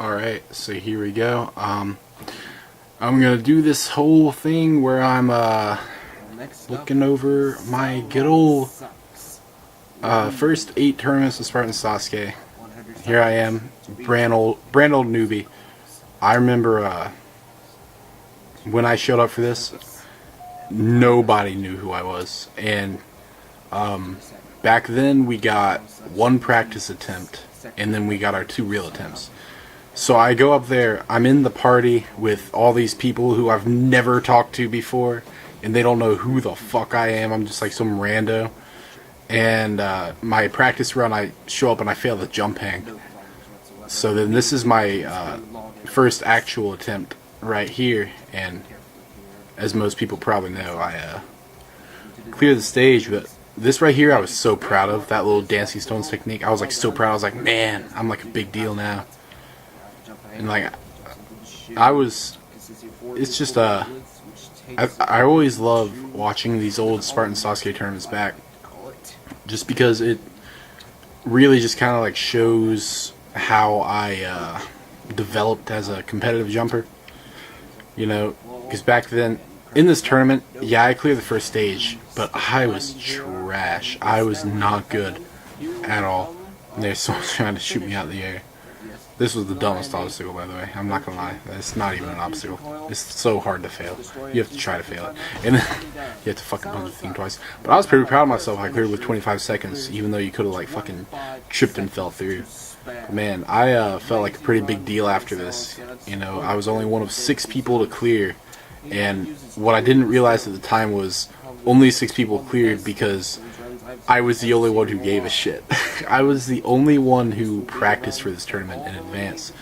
Alright, so here we go. I'm gonna do this whole thing where I'm looking over my good old first 8 tournaments of Spartan Sasuke. Here I am, brand old newbie. I remember when I showed up for this, nobody knew who I was, and back then we got 1 practice attempt, and then we got our 2 real attempts. So I go up there, I'm in the party with all these people who I've never talked to before, and they don't know who the fuck I am. I'm just like some rando. And my practice run, I show up and I fail the jump hang. So then this is my first actual attempt right here, and as most people probably know, I cleared the stage. But this right here I was so proud of, that little dancing stones technique. I was like so proud. I was like, man, I'm like a big deal now. And like it's just I always love watching these old Spartan Sasuke tournaments back, just because it really just kind of like shows how I developed as a competitive jumper. You know, because back then in this tournament, yeah, I cleared the first stage, but I was trash. I was not good at all. And there's someone trying to shoot me out of the air. This was the dumbest obstacle, by the way. I'm not gonna lie. It's not even an obstacle. It's so hard to fail. You have to try to fail it. And then you have to fucking punch the thing twice. But I was pretty proud of myself. I cleared with 25 seconds, even though you could have like fucking tripped and fell through. But man, I felt like a pretty big deal after this. You know, I was only one of 6 people to clear. And what I didn't realize at the time was only 6 people cleared because I was the only one who gave a shit. I was the only one who practiced for this tournament in advance.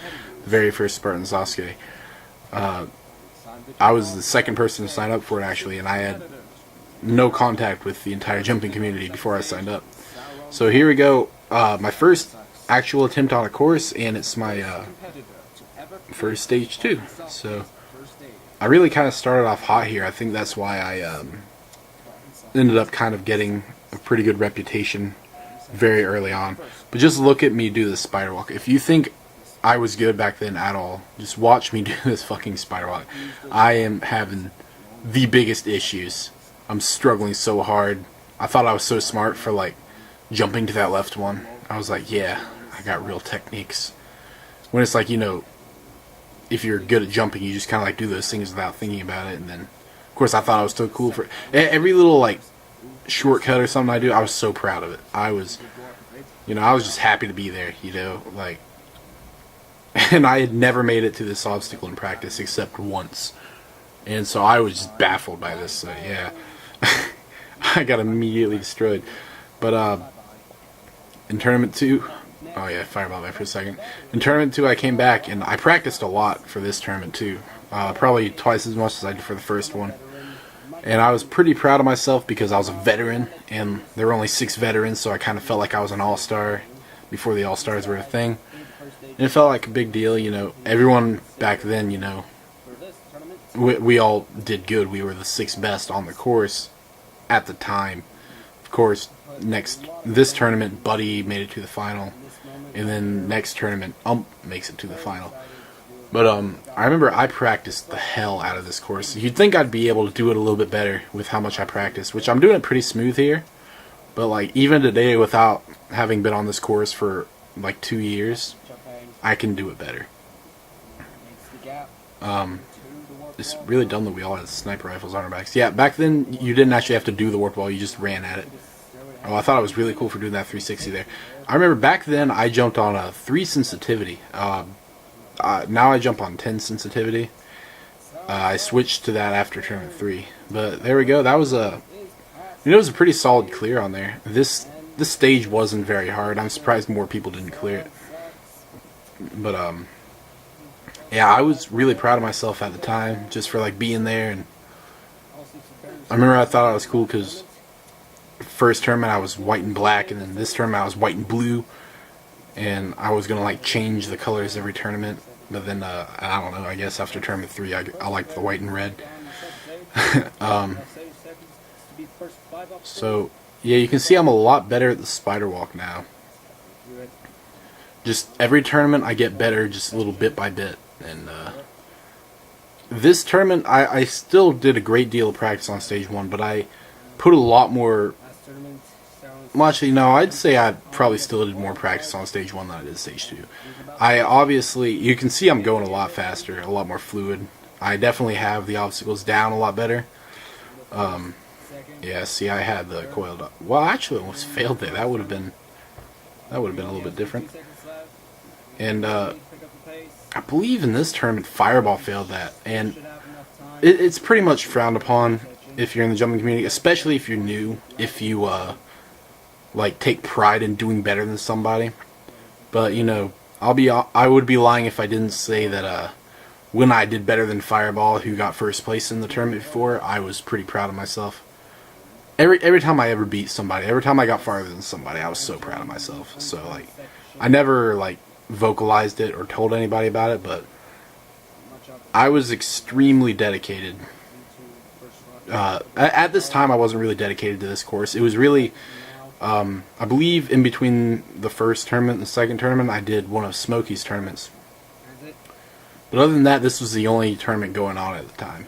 The very first Spartan Sasuke. I was the second person to sign up for it, actually, and I had no contact with the entire jumping community before I signed up. So here we go. My first actual attempt on a course, and it's my first stage too. So I really kind of started off hot here. I think that's why I ended up kind of getting a pretty good reputation very early on. But just look at me do this spider walk. If you think I was good back then at all, just watch me do this fucking spider walk. I am having the biggest issues. I'm struggling so hard. I thought I was so smart for like jumping to that left one. I was like, yeah, I got real techniques. When it's like, you know, if you're good at jumping, you just kind of like do those things without thinking about it. And then, of course, I thought I was so cool for every little like shortcut or something I do. I was so proud of it. I was, you know, I was just happy to be there, you know, like, and I had never made it to this obstacle in practice except once, and so I was just baffled by this. So yeah, I got immediately destroyed. But in tournament 2, oh yeah, fireball there for a second. In tournament 2, I came back and I practiced a lot for this tournament too, probably twice as much as I did for the first one. And I was pretty proud of myself because I was a veteran, and there were only 6 veterans, so I kind of felt like I was an all-star before the all-stars were a thing. And it felt like a big deal, you know. Everyone back then, you know, we all did good. We were the 6th best on the course at the time. Of course, this tournament, Buddy made it to the final, and then next tournament, makes it to the final. But I remember I practiced the hell out of this course. You'd think I'd be able to do it a little bit better with how much I practiced, which I'm doing it pretty smooth here. But like even today, without having been on this course for like 2 years, I can do it better. It's really dumb that we all had sniper rifles on our backs. Yeah, back then you didn't actually have to do the warp wall; you just ran at it. Oh, I thought it was really cool for doing that 360 there. I remember back then I jumped on a 3 sensitivity. Now I jump on 10 sensitivity. I switched to that after tournament 3. But there we go. That was it was a pretty solid clear on there. This stage wasn't very hard. I'm surprised more people didn't clear it. But yeah, I was really proud of myself at the time, just for like being there. And I remember I thought I was cool because first tournament I was white and black, and then this tournament I was white and blue. And I was gonna like change the colors every tournament, but then I don't know. I guess after tournament 3, I liked the white and red. So yeah, you can see I'm a lot better at the spider walk now. just every tournament I get better, just a little bit by bit. And this tournament, I still did a great deal of practice on stage 1, but I put a lot more. Well, actually, no, I'd say I probably still did more practice on stage 1 than I did stage 2. I obviously, you can see I'm going a lot faster, a lot more fluid. I definitely have the obstacles down a lot better. Yeah, see, I had the coiled up. Well, actually, I almost failed there. That would have been a little bit different. And I believe in this tournament, Fireball failed that, and it's pretty much frowned upon if you're in the jumping community, especially if you're new. If you like take pride in doing better than somebody. But you know, I would be lying if I didn't say that when I did better than Fireball, who got first place in the tournament before, I was pretty proud of myself. Every time I ever beat somebody, every time I got farther than somebody, I was so proud of myself. So like, I never like vocalized it or told anybody about it, but I was extremely dedicated. At this time, I wasn't really dedicated to this course. It was really, I believe, in between the first tournament and the second tournament, I did one of Smokey's tournaments. But other than that, this was the only tournament going on at the time.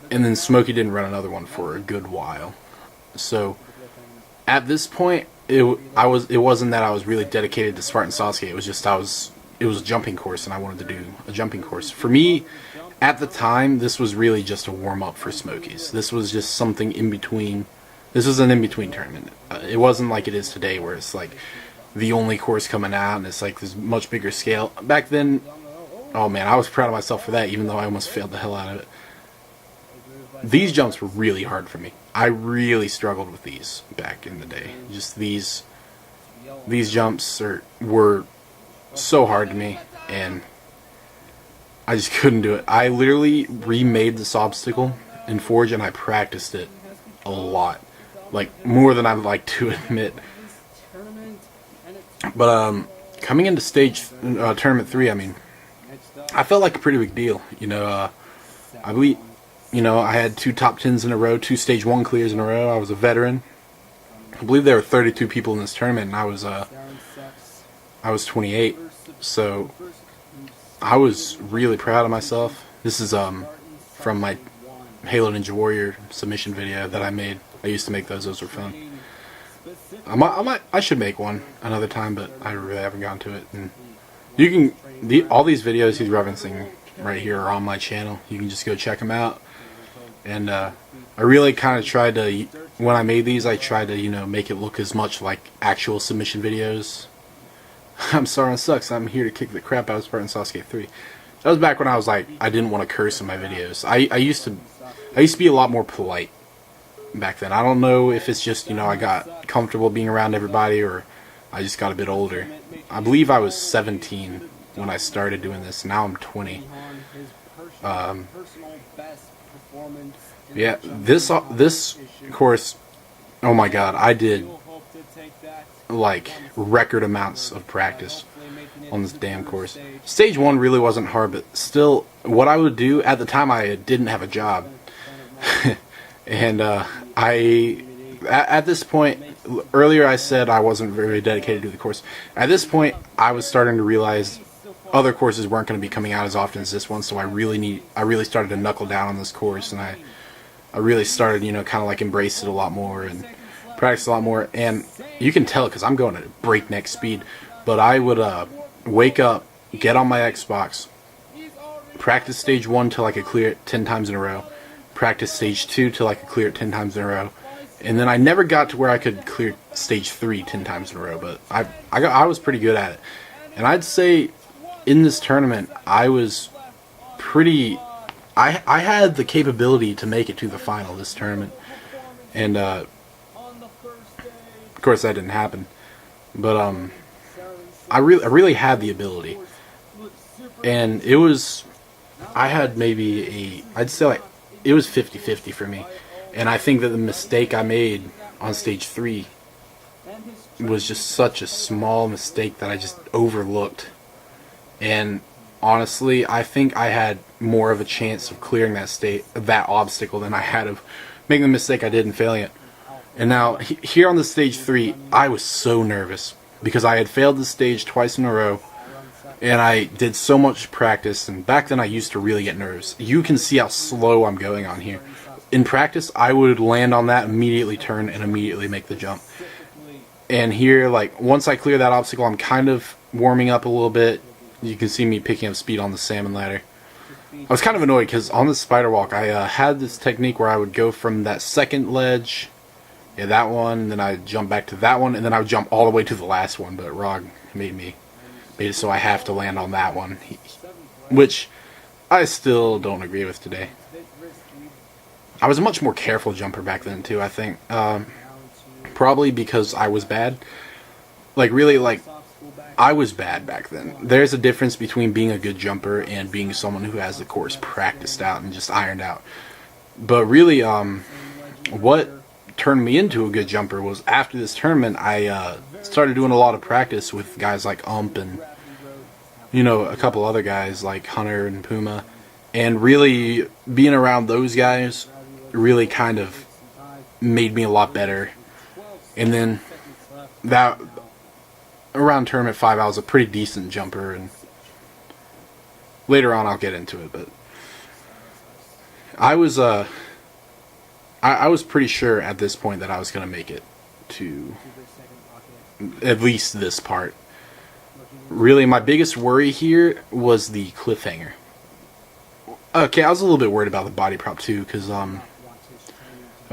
And then Smokey didn't run another one for a good while. So at this point, it wasn't that I was really dedicated to Spartan Sasuke. It was just it was a jumping course, and I wanted to do a jumping course. For me, at the time, this was really just a warm up for Smokey's. This was just something in between. This was an in between tournament. It wasn't like it is today, where it's like the only course coming out, and it's like this much bigger scale. Back then, oh man, I was proud of myself for that, even though I almost failed the hell out of it. These jumps were really hard for me. I really struggled with these back in the day. Just these jumps were so hard to me, and I just couldn't do it. I literally remade this obstacle in Forge, and I practiced it a lot, like more than I'd like to admit. But coming into stage tournament 3, I mean, I felt like a pretty big deal. You know, I believe. You know, I had 2 top 10s in a row, 2 stage 1 clears in a row. I was a veteran. I believe there were 32 people in this tournament, and I was 28. So I was really proud of myself. This is from my Halo Ninja Warrior submission video that I made. I used to make those. Those were fun. I should make one another time, but I really haven't gotten to it. And you can all these videos he's referencing right here are on my channel. You can just go check them out. And I really kind of tried to, when I made these, I tried to, you know, make it look as much like actual submission videos. I'm sorry, it sucks. I'm here to kick the crap out of Spartan Sasuke 3. That was back when I was like, I didn't want to curse in my videos. I used to be a lot more polite back then. I don't know if it's just, you know, I got comfortable being around everybody, or I just got a bit older. I believe I was 17 when I started doing this. Now I'm 20. Yeah, this course, oh my god, I did like record amounts of practice on this damn course. Stage 1 really wasn't hard, but still, what I would do at the time, I didn't have a job. And at this point, earlier I said I wasn't very dedicated to the course. At this point, I was starting to realize other courses weren't going to be coming out as often as this one, so I really started to knuckle down on this course, and I really started, you know, kind of like embrace it a lot more and practice a lot more. And you can tell because I'm going at breakneck speed, but I would wake up, get on my Xbox, practice stage 1 till I could clear it 10 times in a row, practice stage 2 till I could clear it 10 times in a row, and then I never got to where I could clear stage 3 10 times in a row, but I was pretty good at it. And I'd say in this tournament, I was pretty. I had the capability to make it to the final this tournament, and of course that didn't happen. But I really had the ability, and it was. I had maybe I'd say like it was 50-50 for me, and I think that the mistake I made on stage 3 was just such a small mistake that I just overlooked. And honestly, I think I had more of a chance of clearing that obstacle than I had of making the mistake I did and failing it. And now, here on the stage 3, I was so nervous. because I had failed this stage twice in a row, and I did so much practice, and back then I used to really get nervous. You can see how slow I'm going on here. In practice, I would land on that, immediately turn, and immediately make the jump. And here, like, once I clear that obstacle, I'm kind of warming up a little bit. You can see me picking up speed on the salmon ladder. I was kind of annoyed because on the spider walk, I had this technique where I would go from that second ledge, yeah, that one, and then I'd jump back to that one, and then I would jump all the way to the last one, but Rog made it so I have to land on that one, which I still don't agree with today. I was a much more careful jumper back then too, I think. Probably because I was bad. Like, really, like, I was bad back then. There's a difference between being a good jumper and being someone who has the course practiced out and just ironed out. But really, what turned me into a good jumper was after this tournament, I started doing a lot of practice with guys like and, you know, a couple other guys like Hunter and Puma. And really, being around those guys really kind of made me a lot better. And then that around tournament 5 I was a pretty decent jumper, and later on I'll get into it, but I was I was pretty sure at this point that I was going to make it to at least this part. Really, my biggest worry here was the cliffhanger. Okay, I was a little bit worried about the body prop too, because I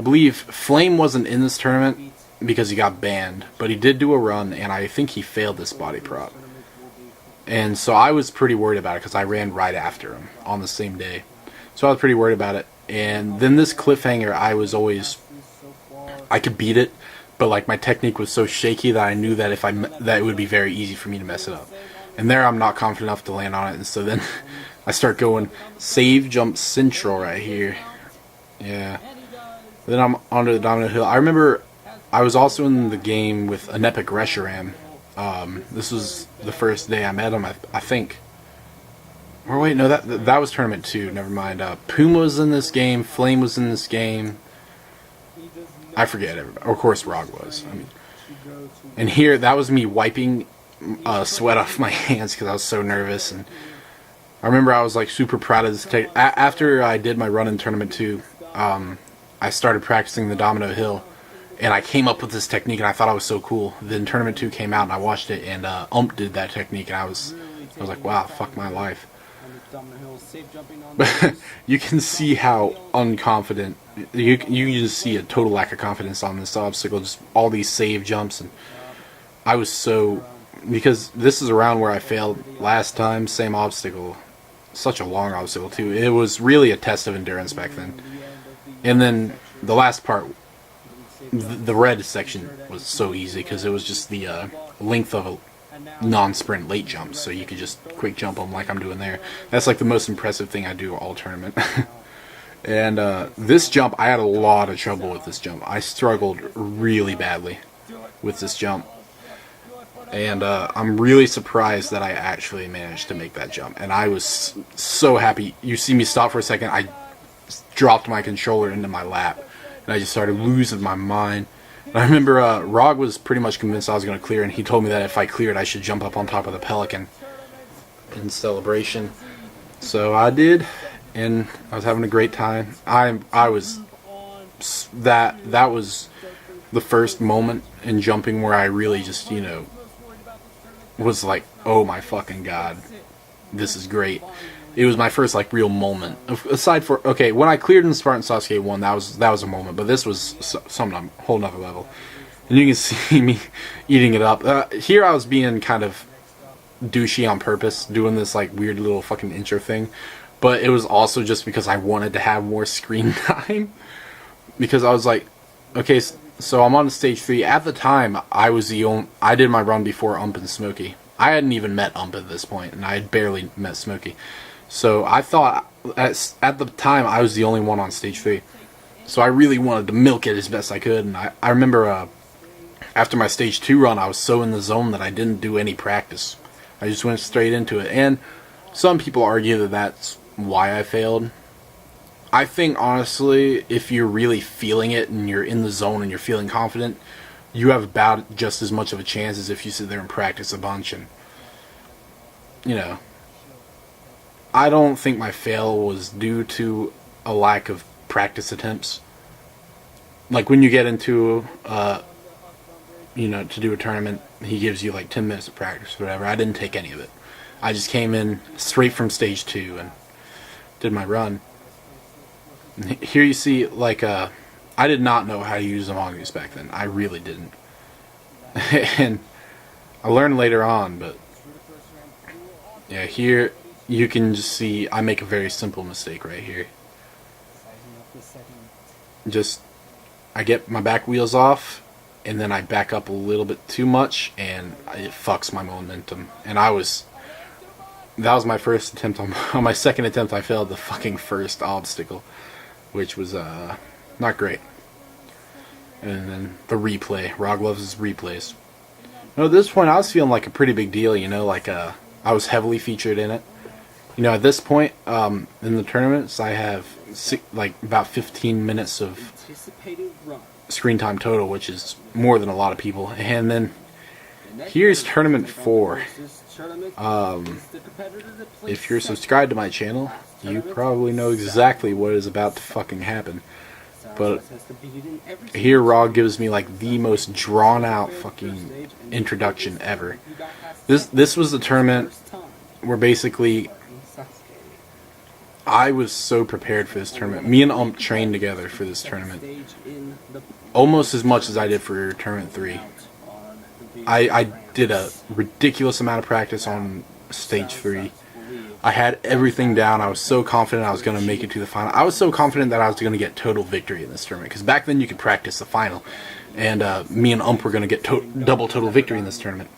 believe Flame wasn't in this tournament because he got banned, but he did do a run, and I think he failed this body prop. And so I was pretty worried about it because I ran right after him on the same day. So I was pretty worried about it. And then this cliffhanger, I could beat it, but like my technique was so shaky that I knew that that it would be very easy for me to mess it up. And there I'm not confident enough to land on it, and so then I start going save jump central right here. Yeah. Then I'm onto the domino hill. I remember I was also in the game with an epic Reshiram. This was the first day I met him, I think. Or wait, no, that was tournament 2. Never mind. Puma was in this game. Flame was in this game. I forget everybody. Of course, Rog was. I mean, and here that was me wiping sweat off my hands because I was so nervous. And I remember I was like super proud of this. After I did my run in tournament 2, I started practicing the domino hill. And I came up with this technique, and I thought I was so cool. Then Tournament 2 came out, and I watched it, and did that technique, and I was like, wow, fuck my life. But you can see how unconfident, you can just see a total lack of confidence on this obstacle, just all these save jumps, and I was so, because this is around where I failed last time, same obstacle, such a long obstacle too. It was really a test of endurance back then. And then the last part, the red section was so easy because it was just the length of a non-sprint late jump, so you could just quick jump them like I'm doing there. That's like the most impressive thing I do all tournament. And this jump, I had a lot of trouble with this jump. I struggled really badly with this jump. And I'm really surprised that I actually managed to make that jump. And I was so happy. You see me stop for a second, I dropped my controller into my lap. And I just started losing my mind. And I remember Rog was pretty much convinced I was going to clear, and he told me that if I cleared, I should jump up on top of the Pelican in celebration. So I did, and I was having a great time. That was the first moment in jumping where I really just, you know, was like, oh my fucking god, this is great. It was my first like real moment. Aside for when I cleared in Spartan Sasuke 1, that was a moment, but this was some whole nother level. And you can see me eating it up. Here I was being kind of douchey on purpose, doing this like weird little fucking intro thing, but it was also just because I wanted to have more screen time. Because I was like, okay, so I'm on stage 3. At the time, I did my run before and Smokey. I hadn't even met at this point, and I had barely met Smokey. So I thought, at the time, I was the only one on stage 3. So I really wanted to milk it as best I could. And I remember after my stage 2 run, I was so in the zone that I didn't do any practice. I just went straight into it. And some people argue that that's why I failed. I think, honestly, if you're really feeling it and you're in the zone and you're feeling confident, you have about just as much of a chance as if you sit there and practice a bunch. And you know, I don't think my fail was due to a lack of practice attempts. Like when you get into to do a tournament, he gives you like 10 minutes of practice or whatever. I didn't take any of it. I just came in straight from stage 2 and did my run. Here you see, like, I did not know how to use the mongoose back then. I really didn't. And I learned later on, but yeah, here you can just see I make a very simple mistake right here. Just, I get my back wheels off, and then I back up a little bit too much, and it fucks my momentum. And that was my first attempt. On my second attempt, I failed the fucking first obstacle, which was not great. And then the replay. Rog loves his replays. At this point, I was feeling like a pretty big deal, like I was heavily featured in it. At this point in the tournaments, I have about 15 minutes of screen time total, which is more than a lot of people. And then here's tournament 4. If you're subscribed to my channel, you probably know exactly what is about to fucking happen. But here Rog gives me like the most drawn out fucking introduction ever. This was the tournament where basically I was so prepared for this tournament. Me and Ump trained together for this tournament almost as much as I did for tournament 3. I did a ridiculous amount of practice on stage 3. I had everything down. I was so confident I was going to make it to the final. I was so confident that I was going to get total victory in this tournament, because back then you could practice the final, and me and Ump were going to get double total victory in this tournament.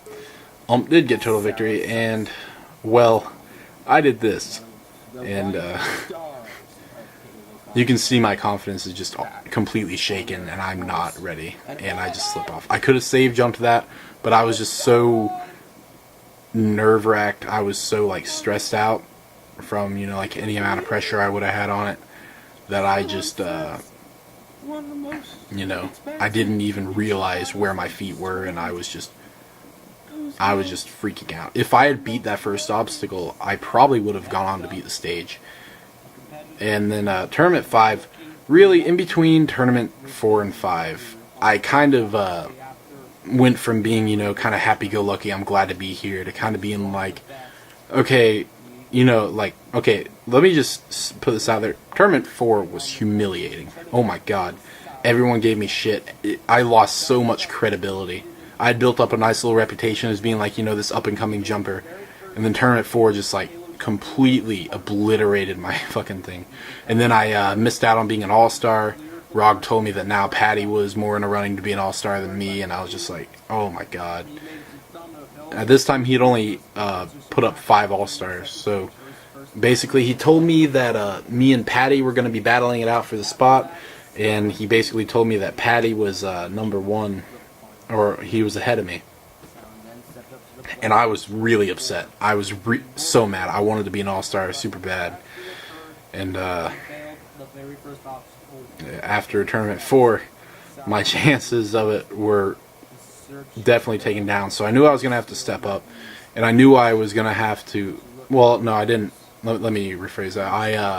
Ump did get total victory, and well, I did this, and you can see my confidence is just completely shaken, and I'm not ready, and I just slip off. I could have save jumped that, but I was just so nerve-wracked. I was so like stressed out from like any amount of pressure I would have had on it, that I just I didn't even realize where my feet were, and I was just freaking out. If I had beat that first obstacle, I probably would have gone on to beat the stage. And then tournament 5, really in between tournament 4 and 5, I kind of went from being, kind of happy-go-lucky, I'm glad to be here, to kind of being like, okay, okay, let me just put this out there. Tournament 4 was humiliating. Oh my god. Everyone gave me shit. I lost so much credibility. I had built up a nice little reputation as being like, this up-and-coming jumper. And then tournament 4 just like completely obliterated my fucking thing. And then I missed out on being an all-star. Rog told me that now Patty was more in a running to be an all-star than me, and I was just like, oh my god. At this time, he had only put up 5 all-stars, so basically he told me that me and Patty were going to be battling it out for the spot, and he basically told me that Patty was number 1, or he was ahead of me. And I was really upset. I was so mad. I wanted to be an all-star super bad. And after tournament 4, my chances of it were definitely taken down. So I knew I was going to have to step up, and I knew I was going to have to. Well, no, I didn't. Let me rephrase that.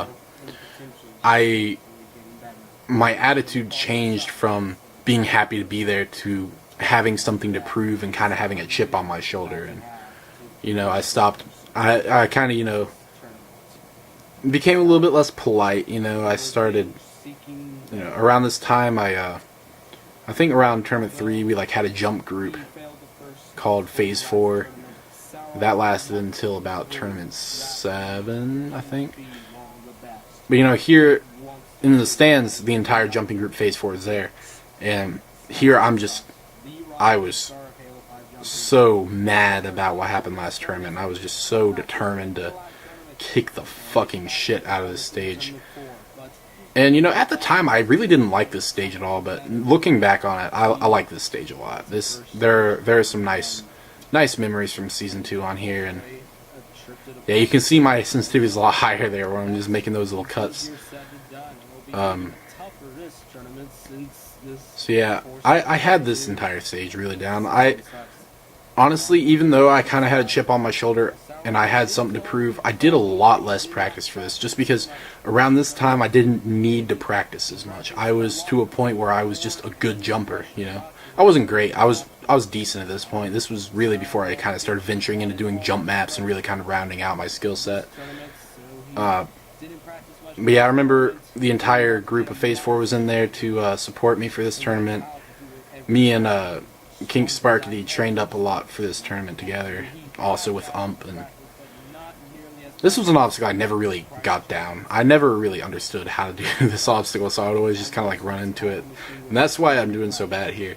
My attitude changed from being happy to be there to having something to prove and kind of having a chip on my shoulder. And I stopped. I kind of became a little bit less polite. I started. Around this time, I think around tournament 3, we had a jump group called Phase 4. That lasted until about tournament 7, I think. But here in the stands, the entire jumping group Phase 4 is there, and here I was so mad about what happened last tournament. I was just so determined to kick the fucking shit out of this stage. And at the time, I really didn't like this stage at all, but looking back on it, I like this stage a lot. There are some nice memories from Season 2 on here, and yeah, you can see my sensitivity is a lot higher there, where I'm just making those little cuts. So yeah, I had this entire stage really down. I honestly, even though I kind of had a chip on my shoulder and I had something to prove, I did a lot less practice for this, just because around this time I didn't need to practice as much. I was to a point where I was just a good jumper, you know. I wasn't great. I was decent at this point. This was really before I kind of started venturing into doing jump maps and really kind of rounding out my skill set. But yeah, I remember the entire group of Phase 4 was in there to support me for this tournament. Me and King Sparkety trained up a lot for this tournament together, also with Ump, and this was an obstacle I never really got down. I never really understood how to do this obstacle, so I would always just kind of like run into it, and that's why I'm doing so bad here.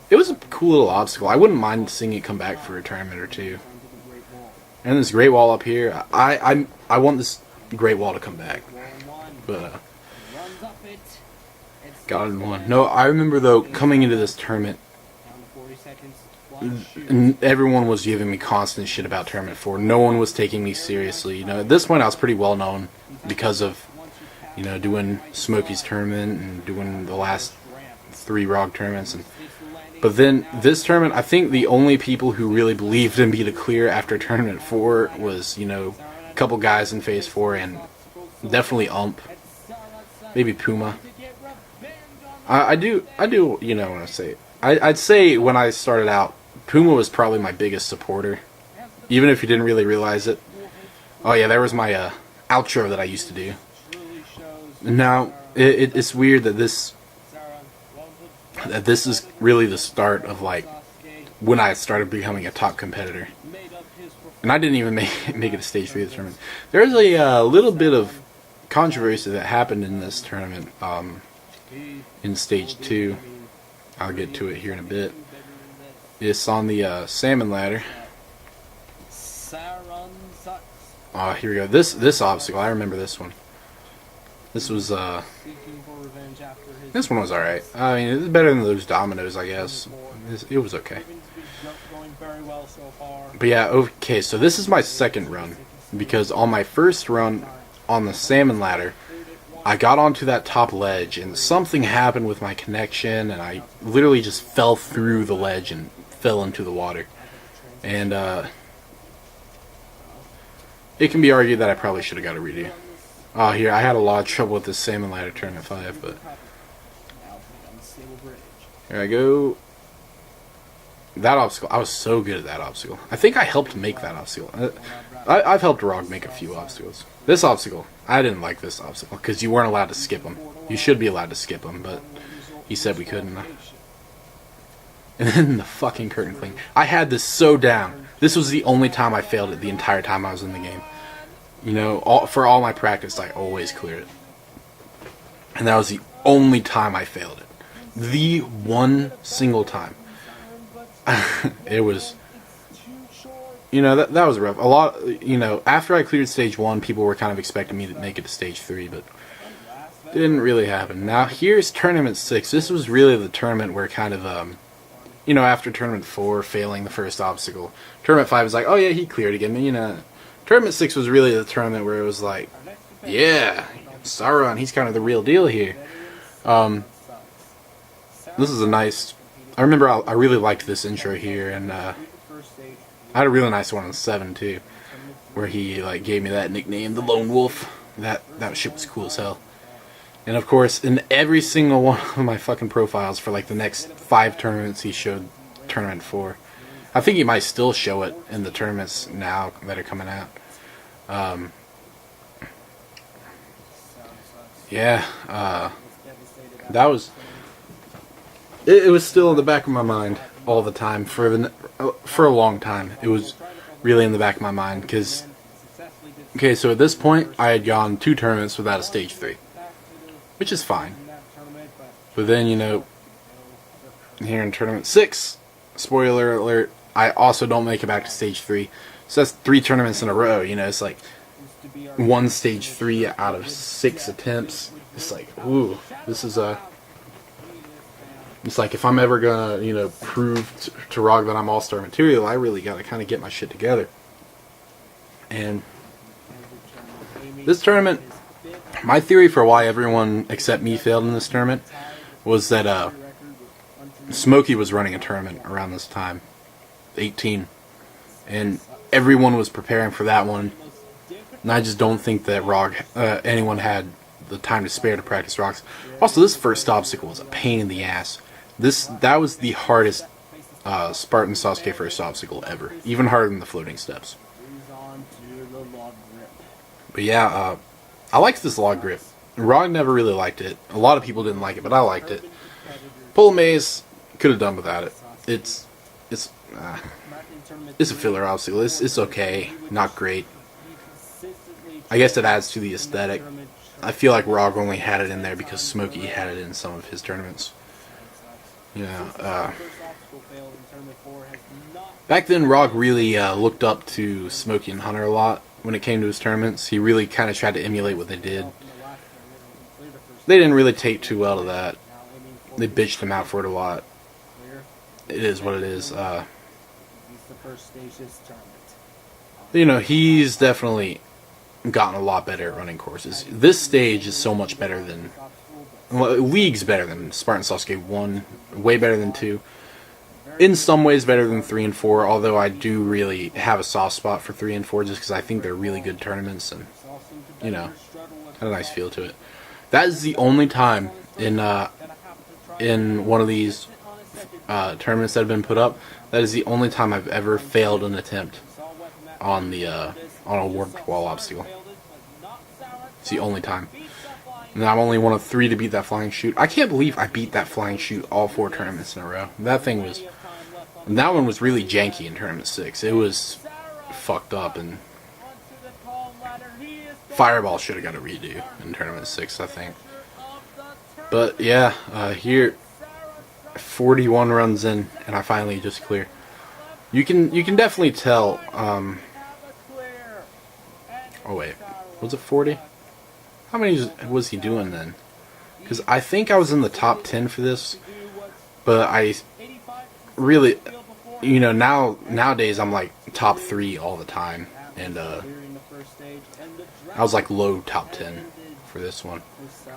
It was a cool little obstacle. I wouldn't mind seeing it come back for a tournament or two. And this Great Wall up here, I want this Great Wall to come back, but got it in one. No, I remember though coming into this tournament, everyone was giving me constant shit about Tournament 4. No one was taking me seriously. You know, at this point I was pretty well known because of, you know, doing Smokey's tournament and doing the last 3 ROG tournaments. But then this tournament, I think the only people who really believed in me to clear after Tournament 4 was, you know, a couple guys in Phase 4 and definitely Ump, maybe Puma. I do, you know, when I say it. I'd say when I started out, Puma was probably my biggest supporter, even if you didn't really realize it. Oh yeah, there was my outro that I used to do. Now, it's weird that this is really the start of like when I started becoming a top competitor. And I didn't even make it to stage 3 of the tournament. There's a little bit of controversy that happened in this tournament in stage 2. I'll get to it here in a bit. It's on the salmon ladder. Oh, here we go. This obstacle, I remember this one. This was this one was alright. I mean, it was better than those dominoes, I guess. It was okay. But yeah, okay, so this is my second run, because on my first run on the salmon ladder, I got onto that top ledge and something happened with my connection and I literally just fell through the ledge and fell into the water. And it can be argued that I probably should have got a redo. Oh, here, I had a lot of trouble with this salmon ladder tournament 5, but here I go. That obstacle, I was so good at that obstacle. I think I helped make that obstacle. I've helped ROG make a few obstacles. This obstacle, I didn't like this obstacle because you weren't allowed to skip them. You should be allowed to skip them, but he said we couldn't. And then the fucking curtain cling. I had this so down. This was the only time I failed it the entire time I was in the game. You know, for all my practice, I always cleared it. And that was the only time I failed it. The one single time. It was, you know, that was rough. A lot, you know, after I cleared stage 1, people were kind of expecting me to make it to stage 3, but it didn't really happen. Now, here's Tournament 6. This was really the tournament where kind of, you know, after Tournament 4, failing the first obstacle, Tournament 5 was like, oh yeah, he cleared again, you know. Tournament 6 was really the tournament where it was like, yeah, Sauron, he's kind of the real deal here. This is a nice, I remember I really liked this intro here, and I had a really nice one on 7 too, where he like gave me that nickname, the Lone Wolf. That shit was cool as hell. And of course, in every single one of my fucking profiles for like the next 5 tournaments, he showed Tournament 4. I think he might still show it in the tournaments now that are coming out. Yeah, that was... It was still in the back of my mind all the time for a long time. It was really in the back of my mind because, okay, so at this point I had gone 2 tournaments without a stage 3, which is fine. But then, you know, here in Tournament 6, spoiler alert, I also don't make it back to stage 3. So that's 3 tournaments in a row. You know, it's like 1 stage 3 out of 6 attempts. It's like, ooh, this is a... It's like, if I'm ever gonna, you know, prove to ROG that I'm all-star material, I really gotta kind of get my shit together. And this tournament, My theory for why everyone except me failed in this tournament was that Smokey was running a tournament around this time, 18, and everyone was preparing for that one. And I just don't think that anyone had the time to spare to practice rocks. Also, this first obstacle was a pain in the ass. That was the hardest Spartan Sasuke first obstacle ever, even harder than the floating steps. But yeah, I liked this log grip. Rog never really liked it. A lot of people didn't like it, but I liked it. Pull maze, could have done without it. It's a filler obstacle. It's okay, not great. I guess it adds to the aesthetic. I feel like Rog only had it in there because Smokey had it in some of his tournaments. Back then, Rog really looked up to Smokey and Hunter a lot when it came to his tournaments. He really kind of tried to emulate what they did. They didn't really take too well to that. They bitched him out for it a lot. It is what it is. He's definitely gotten a lot better at running courses. This stage is so much better than... League's better than Spartan Sasuke 1. Way better than 2. In some ways better than 3 and 4, although I do really have a soft spot for 3 and 4 just because I think they're really good tournaments and, had a nice feel to it. That is the only time in one of these tournaments that have been put up, that is the only time I've ever failed an attempt on a warped wall obstacle. It's the only time. And I'm only one of 3 to beat that flying chute. I can't believe I beat that flying chute all 4 tournaments in a row. That one was really janky in tournament 6. It was fucked up, and Fireball should have got a redo in tournament 6, I think. But yeah, here 41 runs in, and I finally just clear. You can definitely tell. Oh wait, was it 40? How many was he doing then? Because I think I was in the top 10 for this, but I really, nowadays I'm like top 3 all the time, and I was like low top 10 for this one,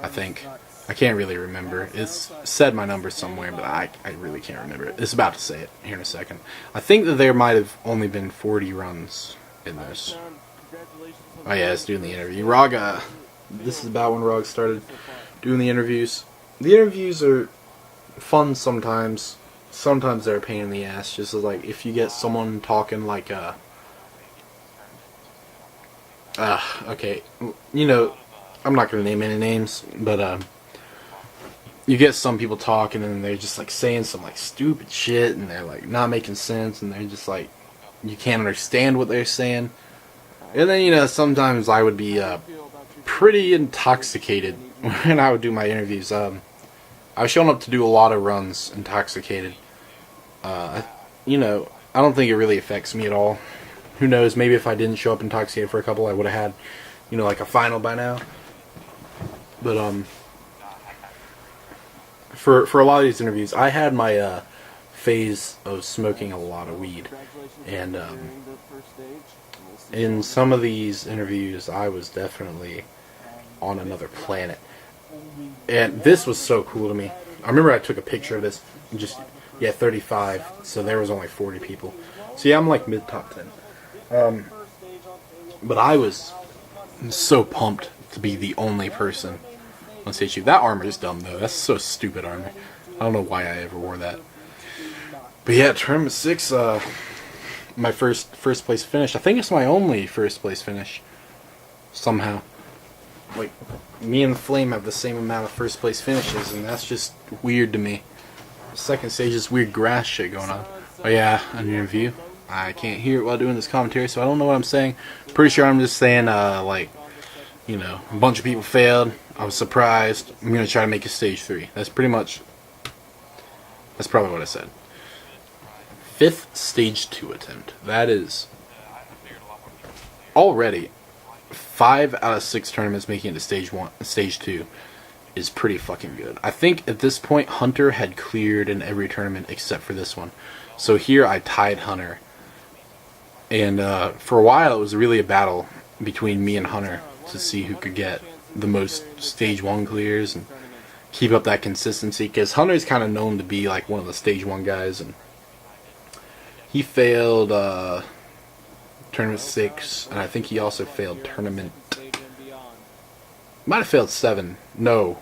I think. I can't really remember. It's said my number somewhere, but I really can't remember it. It's about to say it here in a second. I think that there might have only been 40 runs in this. Oh yeah, it's doing the interview. Rog, this is about when Rog started doing the interviews. The interviews are fun sometimes. Sometimes they're a pain in the ass. Just like if you get someone talking like okay, I'm not gonna name any names, but you get some people talking and they're just like saying some like stupid shit and they're like not making sense and they're just like you can't understand what they're saying. And then sometimes I would be pretty intoxicated when I would do my interviews. I was showing up to do a lot of runs intoxicated. I don't think it really affects me at all. Who knows, maybe if I didn't show up intoxicated for a couple, I would have had, like a final by now. But, for a lot of these interviews, I had my, phase of smoking a lot of weed. And, in some of these interviews, I was definitely on another planet. And this was so cool to me. I remember I took a picture of this, and 35, so there was only 40 people. So yeah, I'm like mid-top 10. But I was so pumped to be the only person on stage 2. That armor is dumb, though. That's so stupid armor. I don't know why I ever wore that. But yeah, tournament 6, my first place finish. I think it's my only first place finish. Somehow. Like, me and Flame have the same amount of first place finishes, and that's just weird to me. The second stage is weird grass shit going on. Oh yeah, an interview. I can't hear it while doing this commentary, so I don't know what I'm saying. Pretty sure I'm just saying, a bunch of people failed. I was surprised. I'm going to try to make a stage 3. That's probably what I said. 5th stage 2 attempt. That is already 5 out of 6 tournaments making it to stage 2 is pretty fucking good. I think at this point Hunter had cleared in every tournament except for this one. So here I tied Hunter. And for a while it was really a battle between me and Hunter to see who could get the most stage 1 clears and keep up that consistency, because Hunter's kind of known to be like one of the stage 1 guys, and he failed tournament 6, and I think he also failed tournament, might have failed 7, no,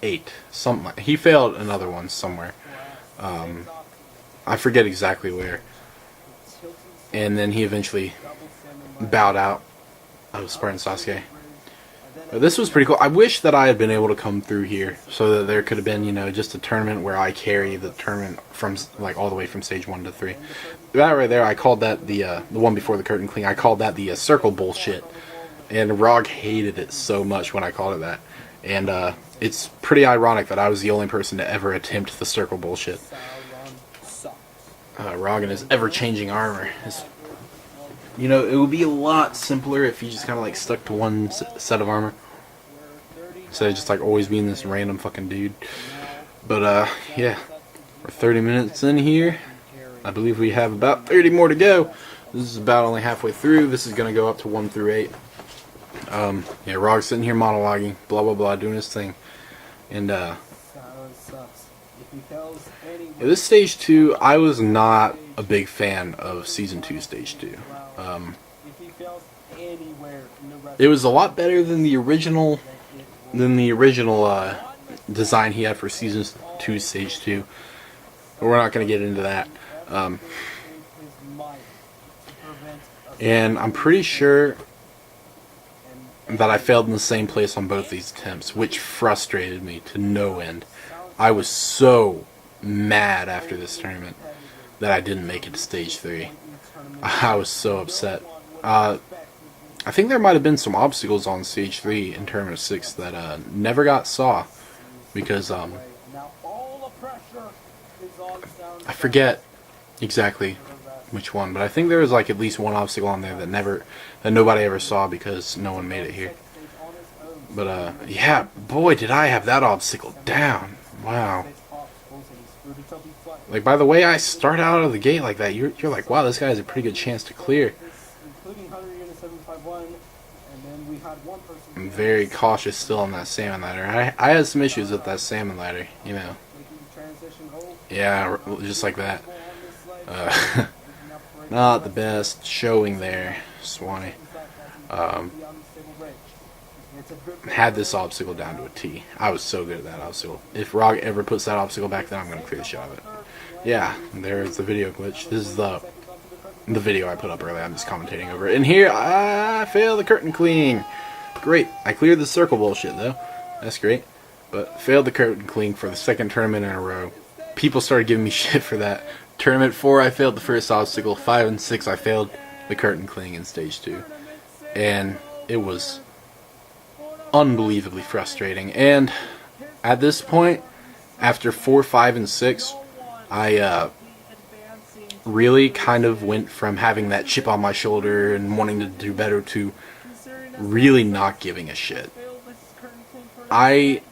8, something like, he failed another one somewhere. I forget exactly where. And then he eventually bowed out of Spartan Sasuke. But this was pretty cool. I wish that I had been able to come through here so that there could have been, you know, just a tournament where I carry the tournament from like all the way from stage 1 to 3. That right there, I called that the one before the curtain cling. I called that the circle bullshit, and Rog hated it so much when I called it that. And it's pretty ironic that I was the only person to ever attempt the circle bullshit. Rog and his ever-changing armor. You know, it would be a lot simpler if he just kind of like stuck to one set of armor instead of just like always being this random fucking dude. But yeah, we're 30 minutes in here. I believe we have about 30 more to go. This is about only halfway through. This is going to go up to 1 through 8. Yeah, Rog's sitting here monologuing, blah blah blah, doing his thing. And this stage 2, I was not a big fan of season 2 stage 2. It was a lot better than the original design he had for season 2 stage 2. But we're not going to get into that. And I'm pretty sure that I failed in the same place on both these attempts, which frustrated me to no end. I was so mad after this tournament that I didn't make it to stage 3. I was so upset. I think there might have been some obstacles on stage 3 in tournament 6 that never got saw, because I forget exactly which one, but I think there was like at least one obstacle on there that nobody ever saw because no one made it here. But yeah, boy, did I have that obstacle down. Wow. Like, by the way I start out of the gate like that, you're like, wow, this guy has a pretty good chance to clear. I'm very cautious still on that salmon ladder. I had some issues with that salmon ladder, you know. Yeah, just like that. Not the best showing there, Swanee. Had this obstacle down to a T. I was so good at that obstacle. If Rog ever puts that obstacle back, then I'm going to clear the shot of it. Yeah, there's the video glitch. This is the video I put up earlier. I'm just commentating over it. And here, I failed the curtain clean. Great. I cleared the circle bullshit, though. That's great. But failed the curtain clean for the second tournament in a row. People started giving me shit for that. Tournament 4, I failed the first obstacle. 5 and 6, I failed the curtain cling in stage 2. And it was unbelievably frustrating. And at this point, after 4, 5, and 6, I really kind of went from having that chip on my shoulder and wanting to do better to really not giving a shit. I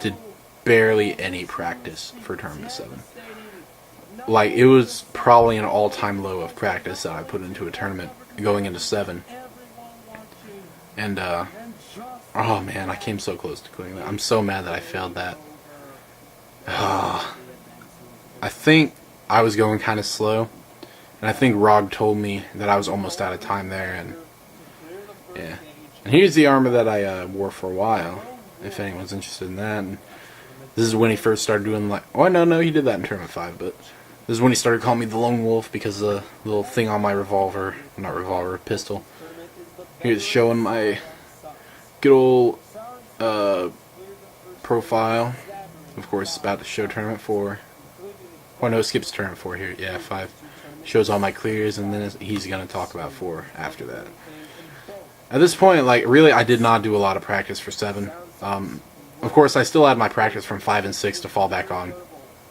did barely any practice for tournament 7. Like, it was probably an all-time low of practice that I put into a tournament going into 7. And, oh man, I came so close to clearing that. I'm so mad that I failed that. I think I was going kind of slow, and I think Rog told me that I was almost out of time there, and yeah. And here's the armor that I wore for a while, if anyone's interested in that. And this is when he first started doing, like, oh no, he did that in tournament 5, but this is when he started calling me the Lone Wolf because of the little thing on my revolver, not revolver, pistol. Here's showing my good old profile. Of course, it's about to show tournament 4. Oh no, it skips tournament 4 here. Yeah, 5. Shows all my clears, and then he's going to talk about 4 after that. At this point, like, really, I did not do a lot of practice for 7. Of course, I still had my practice from 5 and 6 to fall back on,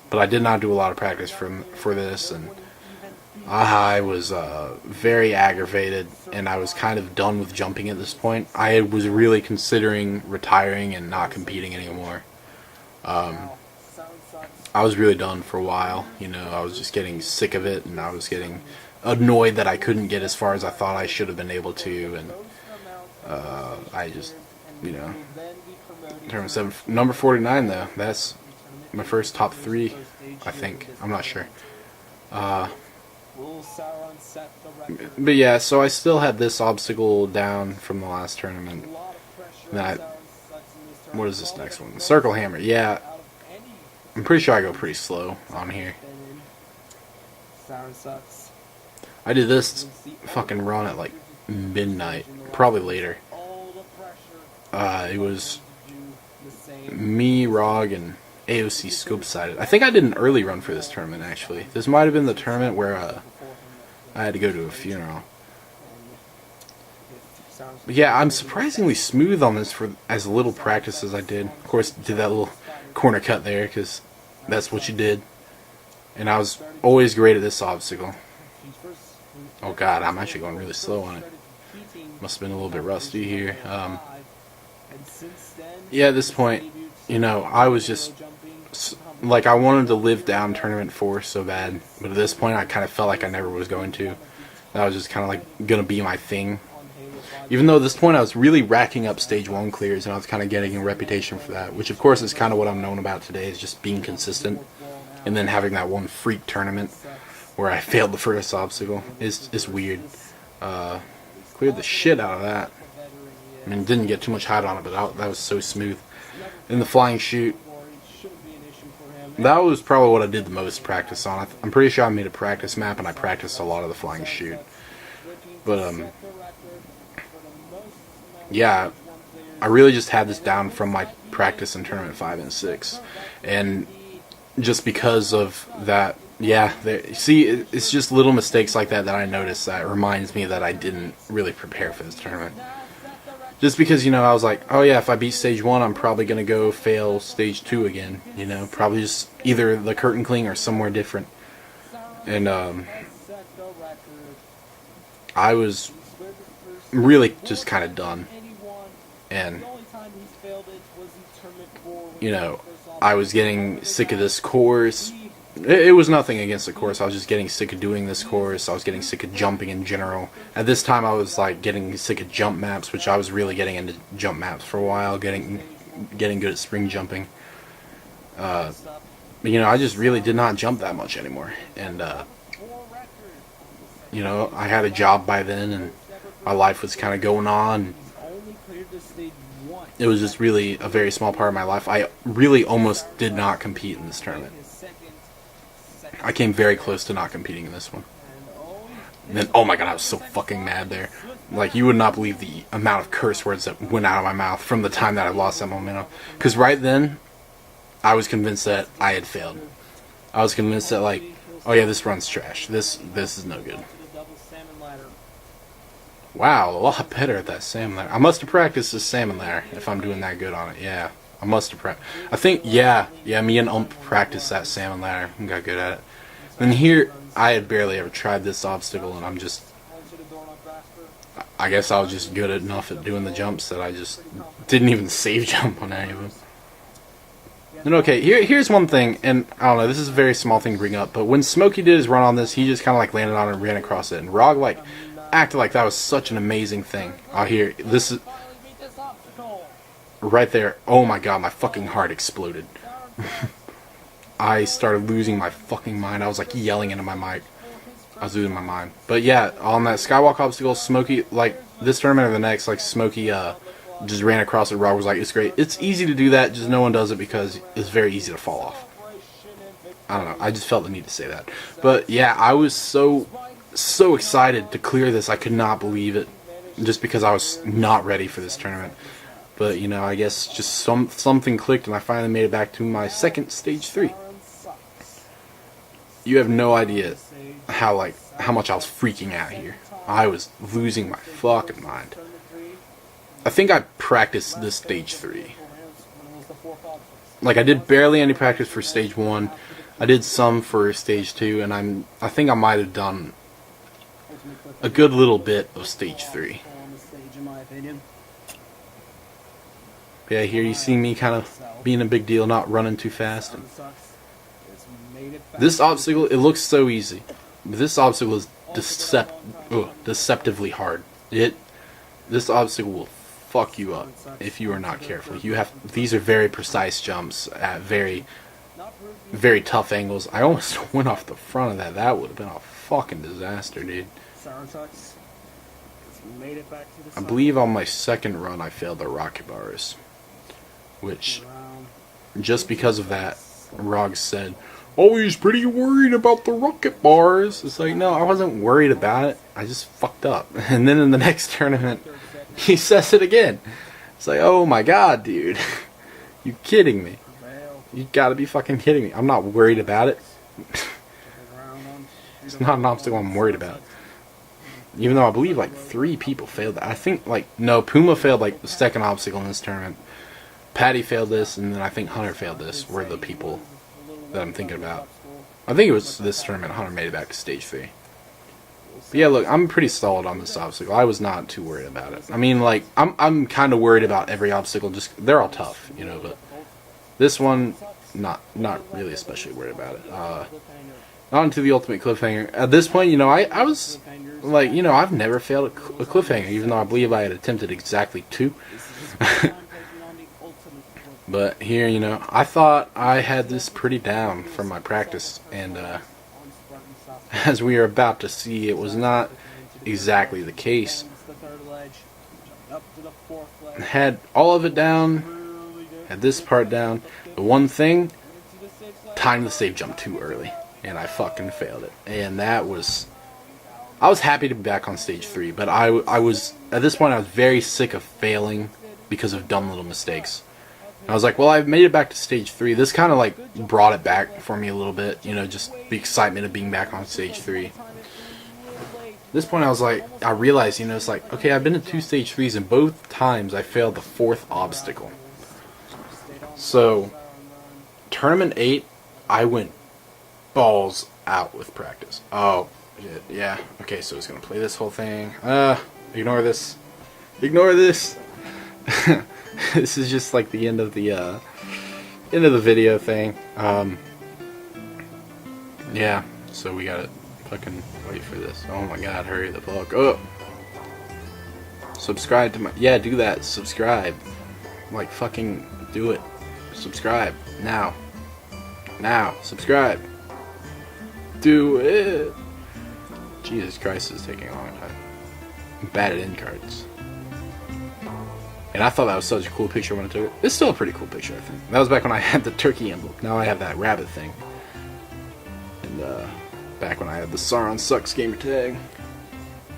but I did not do a lot of practice for this, and I was very aggravated, and I was kind of done with jumping at this point. I was really considering retiring and not competing anymore. I was really done for a while, you know. I was just getting sick of it, and I was getting annoyed that I couldn't get as far as I thought I should have been able to, and you know, tournament 7. Number 49 though, that's my first top 3, I think. I'm not sure. But yeah, so I still had this obstacle down from the last tournament. Then what is this next one? The circle hammer. Yeah, I'm pretty sure I go pretty slow on here. I did this fucking run at like midnight, probably later. It was me, Rog, and AOC scope sided. I think I did an early run for this tournament actually. This might have been the tournament where I had to go to a funeral. But yeah, I'm surprisingly smooth on this for as little practice as I did. Of course, did that little corner cut there because that's what you did. And I was always great at this obstacle. Oh god, I'm actually going really slow on it. Must have been a little bit rusty here. Yeah, at this point, you know, I was just like, I wanted to live down tournament 4 so bad, but at this point I kind of felt like I never was going to. That was just kind of like gonna be my thing. Even though at this point I was really racking up stage 1 clears, and I was kind of getting a reputation for that, which of course is kind of what I'm known about today, is just being consistent. And then having that one freak tournament where I failed the first obstacle is weird. Cleared the shit out of that. I mean, didn't get too much height on it, but that was so smooth. And the flying chute, that was probably what I did the most practice on. I'm pretty sure I made a practice map and I practiced a lot of the flying chute. But yeah, I really just had this down from my practice in tournament 5 and 6, and just because of that, yeah, see, it's just little mistakes like that I noticed that reminds me that I didn't really prepare for this tournament. Just because, you know, I was like, oh yeah, if I beat stage 1, I'm probably going to go fail stage 2 again, you know, probably just either the curtain cling or somewhere different. And I was really just kind of done. And, you know, I was getting sick of this course. It was nothing against the course. I was just getting sick of doing this course. I was getting sick of jumping in general. At this time, I was like getting sick of jump maps, which I was really getting into jump maps for a while, getting good at spring jumping. But, you know, I just really did not jump that much anymore. And, you know, I had a job by then, and my life was kind of going on. It was just really a very small part of my life. I really almost did not compete in this tournament. I came very close to not competing in this one. And then, oh my god, I was so fucking mad there. Like, you would not believe the amount of curse words that went out of my mouth from the time that I lost that momentum. Because right then, I was convinced that I had failed. I was convinced that, like, oh yeah, this run's trash. This is no good. Wow, a lot better at that salmon ladder. I must have practiced this salmon ladder if I'm doing that good on it. Yeah, I must have practiced. I think, yeah, me and Ump practiced that salmon ladder and got good at it. And here, I had barely ever tried this obstacle, and I'm just, I guess I was just good enough at doing the jumps that I just didn't even save jump on any of them. And okay, here's one thing, and I don't know, this is a very small thing to bring up, but when Smokey did his run on this, he just kind of like landed on it and ran across it, and Rog like acted like that was such an amazing thing. Oh, here, this is right there. Oh my god, my fucking heart exploded. I started losing my fucking mind. I was like yelling into my mic. I was losing my mind. But yeah, on that skywalk obstacle, Smokey, like this tournament or the next, like Smokey just ran across it. Rog was like, it's great. It's easy to do that, just no one does it because it's very easy to fall off. I don't know, I just felt the need to say that. But yeah, I was so excited to clear this. I could not believe it, just because I was not ready for this tournament. But you know, I guess just something clicked, and I finally made it back to my second stage 3. You have no idea how much I was freaking out here. I was losing my fucking mind. I think I practiced this stage 3. Like, I did barely any practice for stage 1. I did some for stage 2, and I think I might have done a good little bit of stage 3. Yeah, here you see me kind of being a big deal, not running too fast. And this obstacle, it looks so easy, but this obstacle is deceptively hard. This obstacle will fuck you up if you are not careful. These are very precise jumps at very, very tough angles. I almost went off the front of that. That would have been a fucking disaster, dude. I believe on my second run I failed the rocket bars, which, just because of that, Rog said, "Oh, he's pretty worried about the rocket bars." It's like, no, I wasn't worried about it. I just fucked up. And then in the next tournament, he says it again. It's like, oh my god, dude. You kidding me? You gotta be fucking kidding me. I'm not worried about it. It's not an obstacle I'm worried about. Even though I believe like 3 people failed that. I think like, no, Puma failed like the second obstacle in this tournament. Patty failed this, and then I think Hunter failed this, were the people that I'm thinking about. I think it was this tournament Hunter made it back to stage 3. But yeah, look, I'm pretty solid on this obstacle. I was not too worried about it. I mean, like, I'm kind of worried about every obstacle. Just, they're all tough, you know, but this one, not really especially worried about it. On to the ultimate cliffhanger. At this point, you know, I was like, you know, I've never failed a cliffhanger, even though I believe I had attempted exactly 2. But here, you know, I thought I had this pretty down from my practice, and as we are about to see, it was not exactly the case. Had all of it down, had this part down. The one thing, timed the safe jump too early, and I fucking failed it. And that was, I was happy to be back on stage 3, but I was, at this point, I was very sick of failing because of dumb little mistakes. I was like, well, I've made it back to stage 3. This kind of like brought it back for me a little bit, you know, just the excitement of being back on stage 3. At this point, I was like, I realized, you know, it's like, okay, I've been to 2 stage 3s, and both times I failed the 4th obstacle. So, tournament 8, I went balls out with practice. Oh, shit, yeah. Okay, so it's gonna play this whole thing. Ignore this. Ignore this. This is just like the end of the video thing. Yeah, so we gotta fucking wait for this. Oh my god, hurry the fuck up. Subscribe to my, yeah, do that. Subscribe. Like, fucking do it. Subscribe. Now. Now. Subscribe. Do it. Jesus Christ, this is taking a long time. I'm bad at end cards. And I thought that was such a cool picture when I took it. It's still a pretty cool picture, I think. That was back when I had the turkey emblem. Now I have that rabbit thing. And back when I had the Spartan Sasuke gamer tag.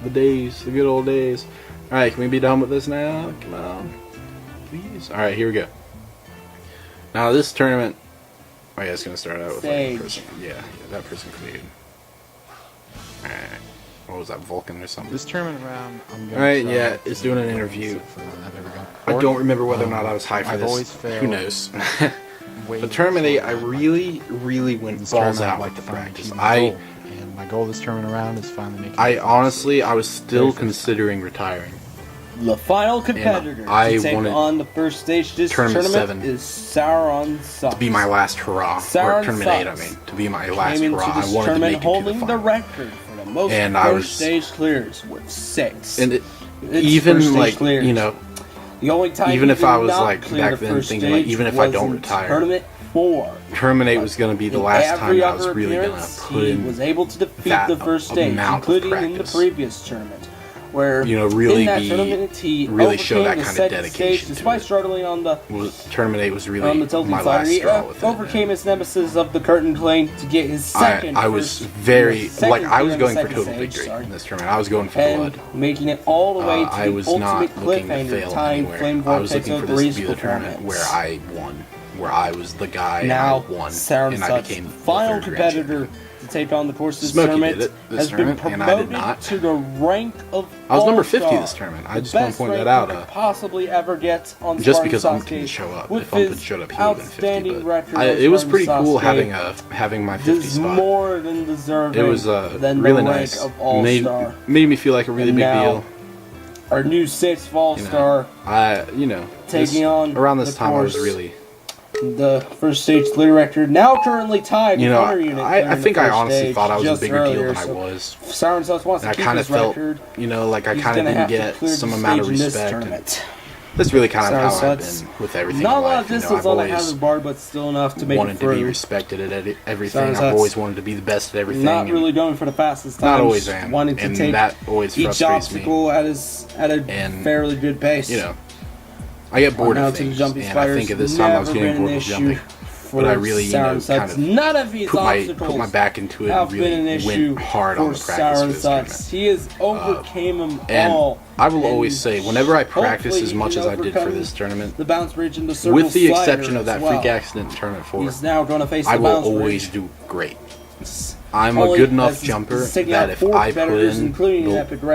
The days, the good old days. Alright, can we be done with this now? Come on. Please. Alright, here we go. Now this tournament, oh yeah, it's going to start out with like a person. Yeah, that person cleared. Alright. What was that, Vulcan or something? This tournament round, I'm going Alright, yeah, it's doing an interview. I don't remember whether or not I was high for this. Who knows? But tournament 8, I really went balls out like the practice. And my goal this tournament around is finally making. I was still considering retiring. The final competitor to take on the first stage this tournament is Spartan Sasuke. To be my last hurrah. Or tournament 8, I mean. To be my last hurrah. I wanted to make it to the final. The record for the most first stage clears with 6. And even like, clears. You know, the only time even if I was like back then thinking like, even if I don't retire, tournament 4. Tournament 8 was going to be the last time I was really going to put in was able to defeat the first stage, including in the previous tournament, where you know, really really show that kind of dedication. Despite struggling on the tournament 8 was really my last straw with it. Overcame his nemesis of the curtain plane to get his second. I was very like I was going for total victory in this tournament. I was going for blood, making it all the way to I was the not ultimate looking to cliffhanger fail time. anywhere. I was looking for this to be the tournament where I won, where I was the guy now, and I won, Spartan and I became the final competitor to take on the course of this Smokey tournament did it this has been tournament, and I did promoted not. to the rank of I was number 50 all-star. this tournament. I just want to point that Best rank you out. could possibly ever get on Just Spartan because Sasuke Ump didn't show up. with If Ump had his showed up, he would have been 50. outstanding record But of it was pretty Spartan cool Sasuke having my 50 is spot. more than deserving. It was than really the nice. rank of all-star. Made me feel like a really And big now, deal. Our new 6th all-star taking on around this the time I was course. really. The first stage clear record, now currently tied with Hunter Unit. I think I honestly stage thought I was a just bigger earlier, deal than I was. Spartan Sasuke wants And to I keep kind of his felt, record. you know, like I He's kind of gonna didn't have to get clear some the amount of stage in this respect. tournament. that's really kind of how I've been with everything. Not in a lot life. of distance on the hazard bar, but still enough to make wanted it through. to be respected at everything. I've always wanted to be the best at everything. Not really going for the fastest time. Not always am. Wanting to and take that always each frustrates obstacle me. at a fairly good pace. You know, I get bored of things, and I think at this time I was getting bored with jumping. But I really, kind of none of his put my back into it and really went hard on the practice for this tournament. He has overcame them all. I will always say, whenever I practice as much as I did for this tournament, the bounce bridge and the circle with the exception of that freak accident tournament he's now going to face I the will bounce always bridge. do great. I'm a good enough jumper that if I put in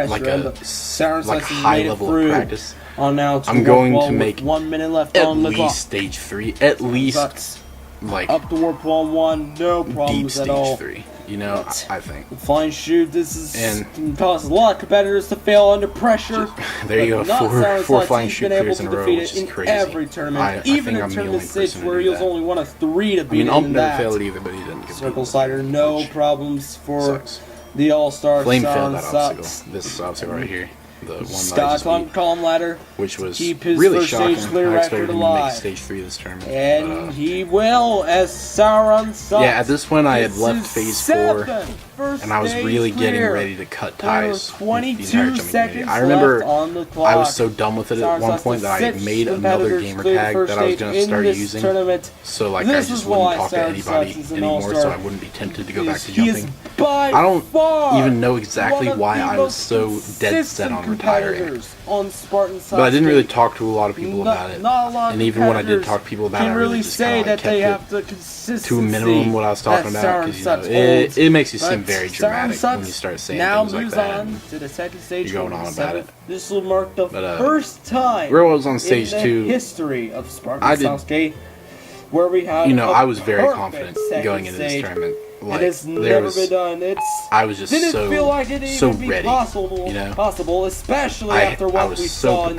like a high level of practice, I'm going to make 1 minute left at on the clock. least stage 3, at least like up to warp wall 1, no problems deep at all. stage 3. You know, I think. Flying shoot, this is causes a lot of competitors to fail under pressure. There you go, four flying shoot clears in a row, which is in crazy. Every tournament, I even think in I'm the only tournament stage person where he was only one of 3 to beat Ump in never that. failed either, but he didn't get Circle slider, no problems for the All-Star. Flame failed that obstacle. This obstacle right here. The one Scott on column ladder, which was keep his really first shocking. stage clear I expected record him to alive. make stage 3 of this tournament. And he will, as Sauron sucks. Yeah, at this point I had left phase 4, and I was really getting ready to cut ties with the entire jumping community. I remember I was so done with it at one point that I made another gamer tag that I was going to start using. So like I just wouldn't talk to anybody anymore, so I wouldn't be tempted to go back to jumping. I don't even know exactly why I was so dead set on retiring. But I didn't really talk to a lot of people about it. And even when I did talk to people about it, I really just kind of kept it to a minimum what I was talking about. Because, you know, it makes you seem very dramatic when you start saying things like that. You're going on about it. This will mark the first time where I was on stage in 2, the history of Spartan Sasuke where we had I was very confident going into this tournament. Like, it has never been done. I was just feel like it so even be ready, possible, especially after what we saw in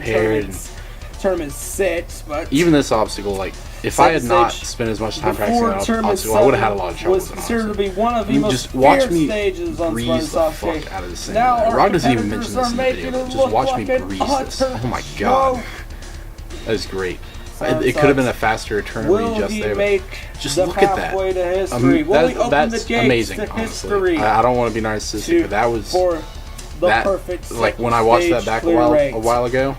tournament 6. But even this obstacle, like if I had not spent as much time practicing that obstacle, I would have had a lot of trouble. Was considered to be one of the most stages on breeze the fuck out of this thing. Rock doesn't even mention this in the video. Just watch me breeze this. Oh my god, that is great. It could have been a faster tournament just there, but just look at that. That's amazing, honestly. I don't want to be narcissistic, but that was like when I watched that back a while ago,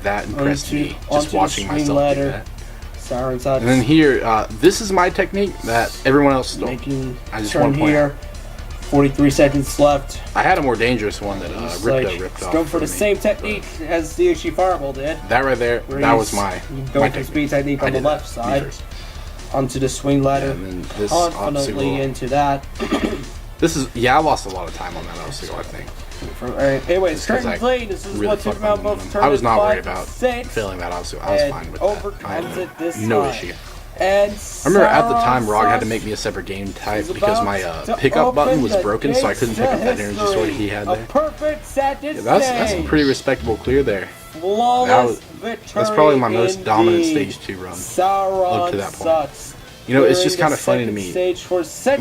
that impressed me. Just watching myself do that. And then here, this is my technique that everyone else stole. I just want to point out. 43 seconds left. I had a more dangerous one that Ripto ripped off. Go for the same technique as the Ishi Fireball did. That right there, that was my speed technique on the left side. Onto the swing ladder. And then this confidently into that. I lost a lot of time on that obstacle, I think. Anyways, turn play. This is what took about both. I was not worried about failing that obstacle. I was fine with that. I had no issue. And I remember at the time Rog had to make me a separate game type because my pickup button was broken, so I couldn't pick up that energy sword he had there. That's a pretty respectable clear there. That's probably my most dominant stage 2 run up to that point. You know, it's just kind of funny to me.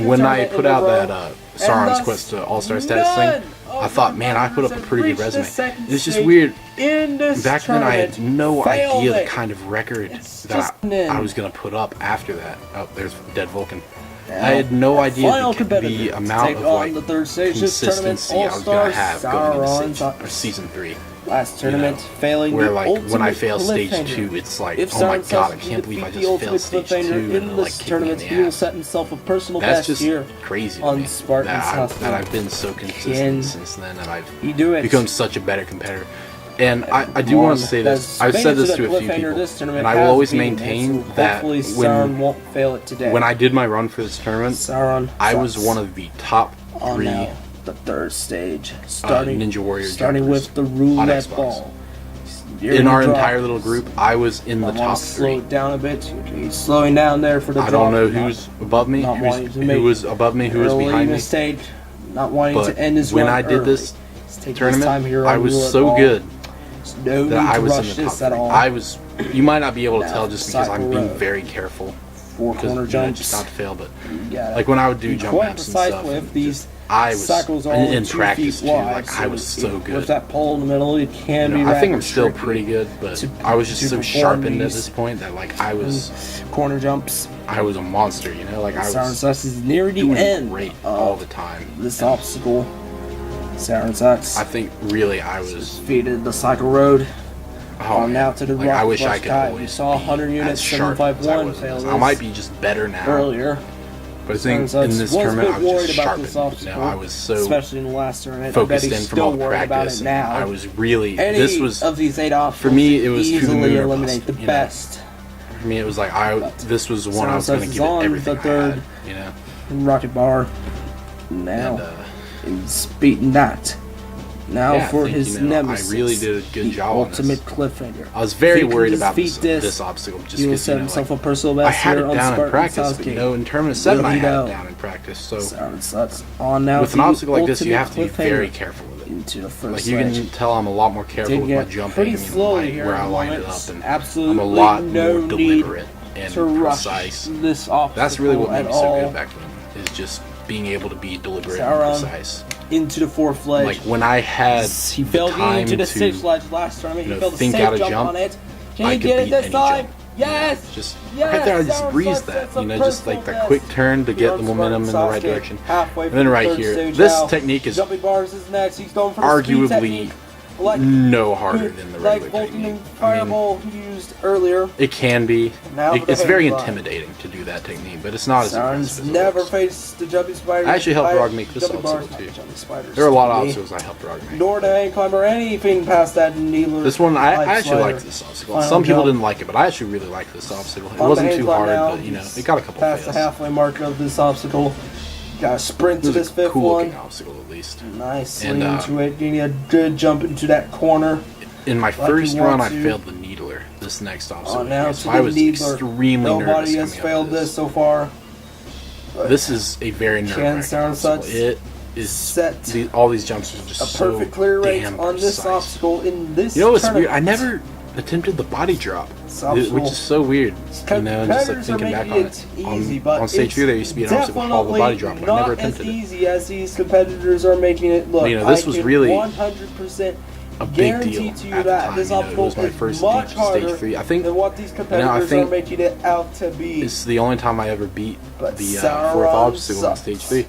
When I put out that Sauron's Quest to All-Star status thing, I thought, man, I put up a pretty good resume. It's just weird. Back then, I had no idea the kind of record that I was going to put up after that. Oh, there's Dead Vulcan. I had no idea the amount of like consistency I was going to have going into Season 3. Last tournament, failing where like when I fail stage 2, it's like, oh my god, I can't believe I just failed stage 2 and like kick me in the ass. Set himself a personal That's best just crazy to me, that I've been so consistent since then, and I've become such a better competitor. And I do want to say this. I've said this to a few people, and I will always maintain that when I did my run for this tournament, I was one of the top 3 the third stage, Ninja Warrior starting with the roulette ball. In our entire little group, I was in the top 3. Slow it down a bit. He's slowing down there for the I don't know who's above me, who was above me, who was behind me. Stage, not wanting to end his when I did this tournament, I was so good that I was in the top 3. You might not be able to tell just because I'm being very careful. Four corner jumps. Just not to fail, but like when I would do jump ups and stuff, I was cycles are in only 2 practice feet too. wide, Like I was so good. With that pole in the middle, it can be. I think I'm still pretty good, but I was just so perform sharpened at these this point that like I was corner jumps. I was a monster, you know. Like I Siren was Sucks is near the doing end great all the time. This obstacle, Siren Sucks I think really I was. defeated the cycle road. Oh, Now to the like, rock I wish I rush could kite. always We saw 100 be units, as sharp as I 751 was. fail I might be just better now. earlier. But I think Siren in Sucks this was a tournament bit I was worried just about this sharpened. You know, obstacle, I was so especially in the last tournament. focused I bet in he's from still all the worried about practice. it now. I was really. Any This was of these 8 obstacles for me. It was to the easily moon or eliminate bust, the you know? best. For me, it was like this was the one I was Siren going to Sucks give is it on everything the I third. had. You know. Rocket bar. Now And, is beating that. Now yeah, for I think, his you know, nemesis. I really did a good the job on ultimate this. cliffhanger. I was very If he can worried about defeat this obstacle just he will because set himself a personal I best had here it on down in Spartan practice, Sasuke. but in Tournament 7 Will I he had know? it down in practice. So Siren Sucks on now. with an the obstacle like this, you ultimate have to be cliffhanger very careful with it. into the first Like you can ledge. tell I'm a lot more careful Did with my get jumping pretty and slowly like here where in I line it moments. up, and Absolutely I'm a lot no more need deliberate and to rush precise. this obstacle That's really what made at me so all. good back then. Is just being able to be deliberate Sauron and precise. Into the 4th ledge. Like when I had He the failed time into the to 6th ledge last tournament. you He know, failed a think safe out a jump jump, on it. Can I he could get it beat this any time? jump. Yes! Just Yes! right there, I just Siren breezed Sucks, that. that's a You know, just like personal the quick best. turn to Here get on the momentum in the right Spartan Sasuke, direction. halfway And then through right the here, third this stage technique now. is Jumping bars is next. He's going for the speed arguably technique. Like, no harder than the like regular Bolton technique. and Fireball he used earlier. It can be. Now for the It's very headbutt. intimidating to do that technique, but it's not as Siren's impressive as it never looks. faced the jumping spider. I actually helped Rog make this jumping bars, obstacle, too. not jumping spiders. There are a lot of to me. obstacles I helped Rog make. Nor the hang climber, anything past that needler. This one, I actually slider. liked this obstacle. Final Some people jump. didn't like it, but I actually really liked this obstacle. It On wasn't the hang too climb hard, now, but you know, he's it got a couple past fails. the halfway mark of this obstacle. Got to sprint It to was this a 5th cool one. looking obstacle at least. Nicely And, into it, getting a good jump into that corner. In my you first want run, I to. failed the needler. This next obstacle, Now here, to so the I was needler. extremely Nobody nervous has coming failed up to this so far. But This is a very nerve-wracking Siren obstacle. Sucks It is set all these jumps are just a so perfect clear rate damn on this precise. obstacle in this You know what's tournament. weird? I never attempted the body drop, obstacle. which is so weird. You know, and just like Competitors are thinking back making on it it. easy, but On stage it's 2, there used to be an obstacle called the body drop, but I never not attempted as it. easy as these competitors are making it look. You know, this I was can really 100% A big guarantee deal to you at the that time. this You know, it obstacle was my is first much stage harder 3. I think than what these competitors are making it out to be. it's the only time I ever beat But the Sauron 4th obstacle on sucks. stage 3.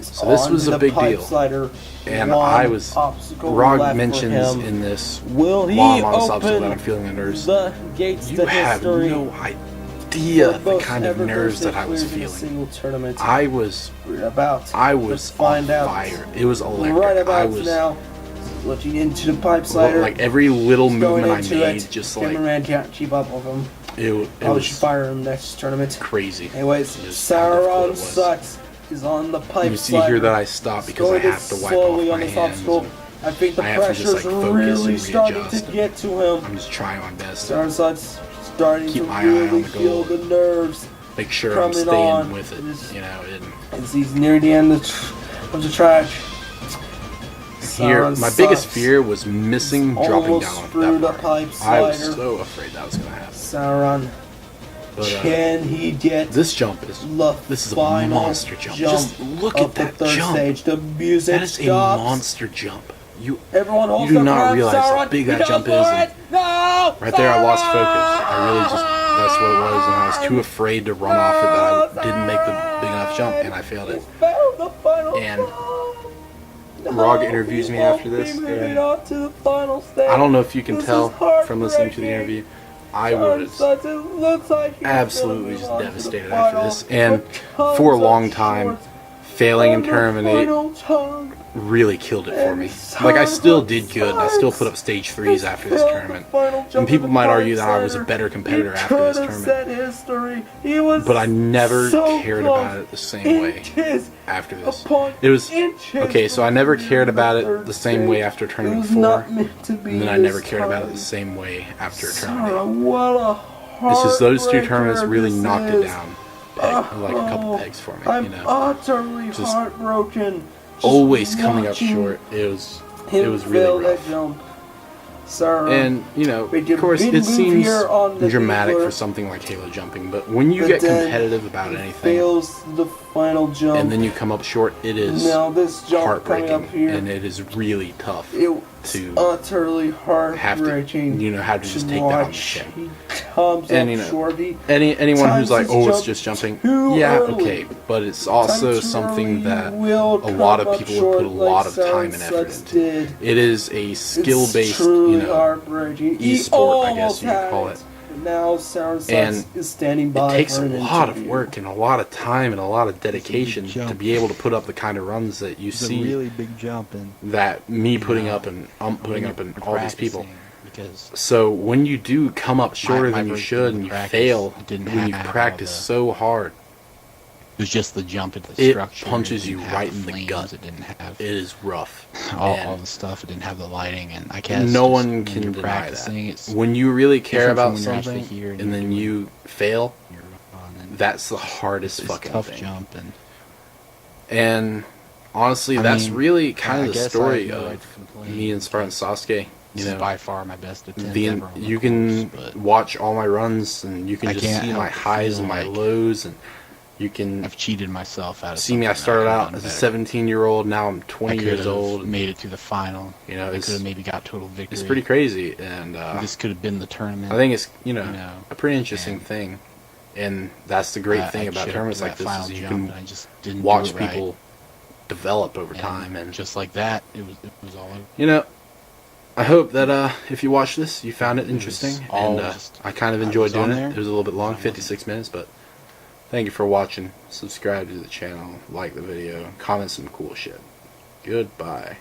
So this was a big deal. Slider. And One I was. obstacle Rog left for mentions him. in this Will he while I'm on this obstacle open that I'm feeling the nerves. the gates You to have history? no idea the Most kind of ever nerves that I was cleared in a feeling. single tournament. I was We're about on to find out. fire. It was electric. Right I about was now, looking into the pipe slider. like every little He's going movement I into made, it. just like Cameraman can't keep up with him. it Probably should was fire him next tournament. crazy. Anyways, Just how difficult it Sauron was. Sucks is on the pipe You see slider. here that I stopped because I Going have to wipe off slowly my on this hands. obstacle. and I think the I have to just, pressure's like, focus really and starting readjust. to get to him. I'm just trying my best to Sauron Sucks starting Keep to my eye on really the feel goal. the nerves make sure I'm coming staying on. with it. This- You know, and as he's near the end of the track. here, Sauron my biggest Sucks. fear was missing dropping Almost down on through the that pipe part. I was slider. so afraid that was going to happen. Sauron, But can he get this jump is the this is a final monster jump. Just look of at that the third jump. stage? The music That is a stops. monster jump. You Everyone holds do their not breath. realize how Sauron, big that he jump goes is, for and it. No! right there I lost focus. I really just that's what it was, and I was too afraid to run off it that I didn't make the big enough jump, and I failed it. Found the final And time. Rog interviews me after this, We'll be moving and on to the final stage. I don't know if you can This tell is from listening to the heartbreaking. interview, I Sauron was Sucks, it looks like he's absolutely gonna just move on to the devastated after final, this, and but for a comes long up time, short failing in on the Tournament 8 final time. really killed it for me. Like, I still did good, and I still put up stage 3s after this tournament. And people might argue that I was a better competitor after this tournament. But I never cared about it the same way after this. It was, okay, so I never cared about it the same way after Tournament 4, and then I never cared about it the same way after Tournament 8. It's just those two tournaments really knocked it down, like a couple pegs for me, you know. Utterly Just heartbroken. Always coming up short. It was really rough. Jump. And, you know, of course, it seems dramatic for something like Halo jumping, but when you get competitive about anything, the final jump, and then you come up short, it is heartbreaking, and it is really tough to utterly heartbreaking. Have to just take that on the chin. And anyone who's like, oh, it's just jumping, yeah, okay, but it's also something that a lot of people would put a lot of time and effort into. It is a skill-based, e-sport, I guess you could call it. Now and is standing by. It takes a lot of work and a lot of time and a lot of dedication to be able to put up the kind of runs that you see. A really big jump, and that me putting up and putting up and all these people. So when you do come up shorter than you should and you fail when you practice so hard, it was just the jump into the structure. It punches you right in the gut. It didn't have. It is rough. All the stuff. It didn't have the lighting, and I guess no one can deny that. When you really care about something and then you fail, that's the hardest fucking tough thing. Jump and honestly, that's really kind of the story of me and Spartan Sasuke. This is by far my best attempt ever on you can watch all my runs, and you can just see my highs and my lows, and you can. I've cheated myself out of. See me. I started out as a 17-year-old. Now I'm 20 years old. Made it to the final. You know, I could have maybe got total victory. It's pretty crazy, and this could have been the tournament. I think it's a pretty interesting thing, and that's the great thing about tournaments like this is you can watch people develop over time, and just like that, it was all over. You know. I hope that if you watch this, you found it interesting, and I kind of enjoyed doing it. It was a little bit long, 56 minutes, but thank you for watching. Subscribe to the channel, like the video, comment some cool shit. Goodbye.